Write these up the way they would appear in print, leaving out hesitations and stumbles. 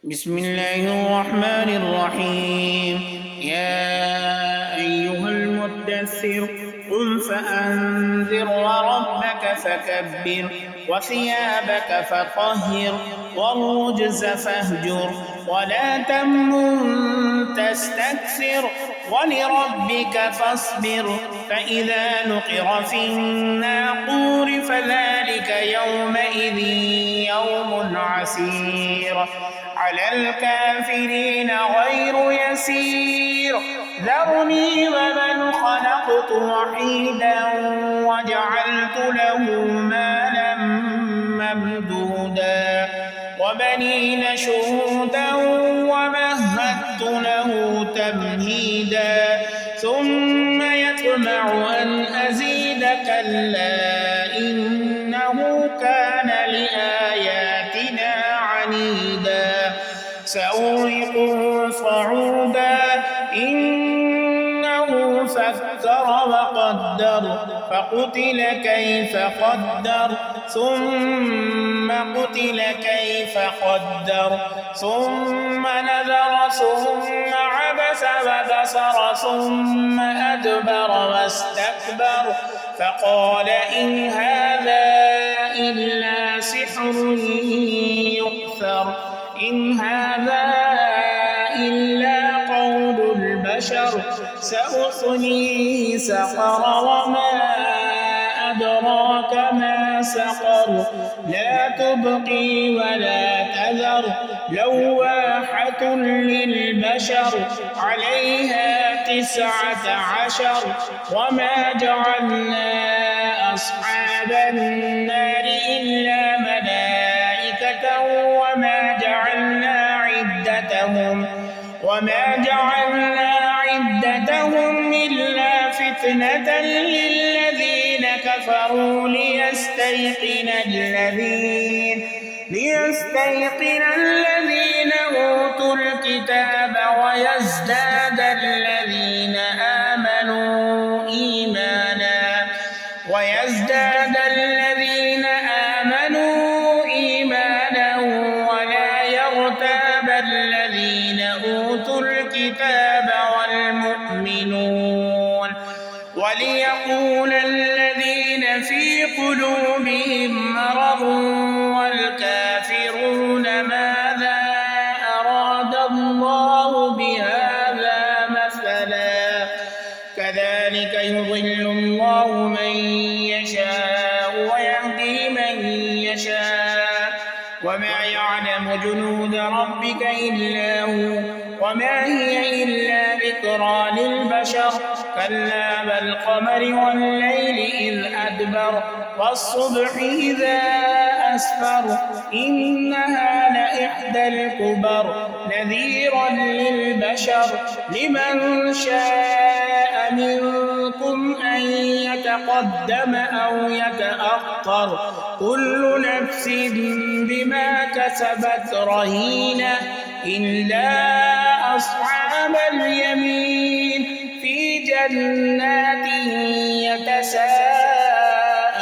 بسم الله الرحمن الرحيم. يا أيها المدثر قم فأنذر وربك فكبر وثيابك فطهر والرجز فاهجر ولا تمنن تستكثر ولربك فاصبر فإذا نقر في الناقور فذلك يومئذ يوم عسير على الكافرين غير يسير. ذرني ومن خلقت وحيدا وجعلت له مالا ممدودا وبنين شهودا ومهدت له تمهيدا ثم يطمع أن أزيد كلا إنه كان لآياتنا عنيدا سأرهقه صعودا إنه فكر وقدر فقتل كيف قدر ثم قتل كيف قدر ثم نذر ثم عبس وبصر ثم أدبر واستكبر فقال إن هذا إلا سحر يؤثر إن هذا إلا قول البشر سأصليه سقر وما أدراك ما سقر لا تبقي ولا تذر لواحة للبشر عليها 19 وما جعلنا أصحاب النار إلا ملائكة وما جعلنا عدتهم إلا فتنة للذين كفروا ليستيقن الذين أوتوا الكتاب ويزداد الذين آمنوا إيمانا ولا يرتاب الذين أوتوا الكتاب والمؤمنون وليقول الذين في قلوبهم مرض والكافرون ماذا أراد الله بهذا مثلا كذلك يضل الله من يشاء ويهدي من يشاء وما يعلم جنود ربك إلا هو وما هي إلا ذكرى للبشر كلا والقمر والليل إذ أدبر والصبح إذا أسفر إنها لإحدى الكبر نذيرا للبشر لمن شاء منكم أن يتقدم أو يتأخر كل نفس بما كسبت رهينة إلا أصحاب اليمين في جنات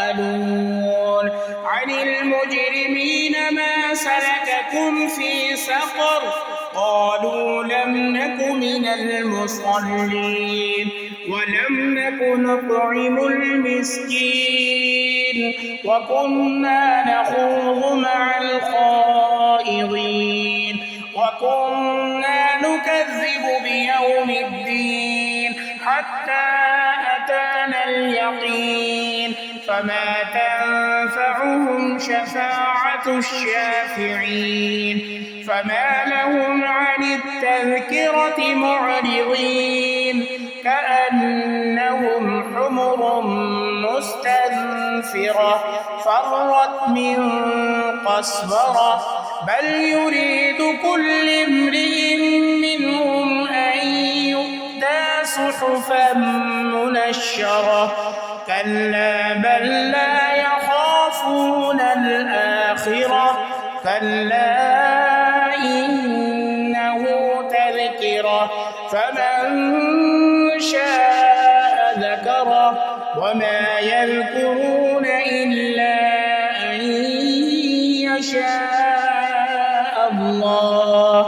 يتساءلون عن المجرمين ما سلككم في سقر قالوا لم نك من المصلين ولم نك نطعم المسكين وكنا نخوض مع الخائضين وكنا نكذب بيوم الدين حتى أتانا اليقين فما تنفعهم شفاعة الشافعين فما لهم عن التذكرة معرضين كأنهم حمر مستنفرة فرت من قسورة بل يريد كل امرئ منهم أن يؤتى صحفا منشرة كلا بل لا يخافون الآخرة كلا إنه تذكرة فمن شاء ذكره وما يذكرون إلا أن يشاء الله الله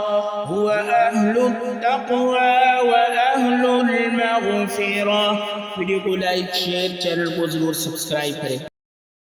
هو أهل التقوى وأهل المغفرة. वीडियो को like share channel को जरूर सब्सक्राइब करें।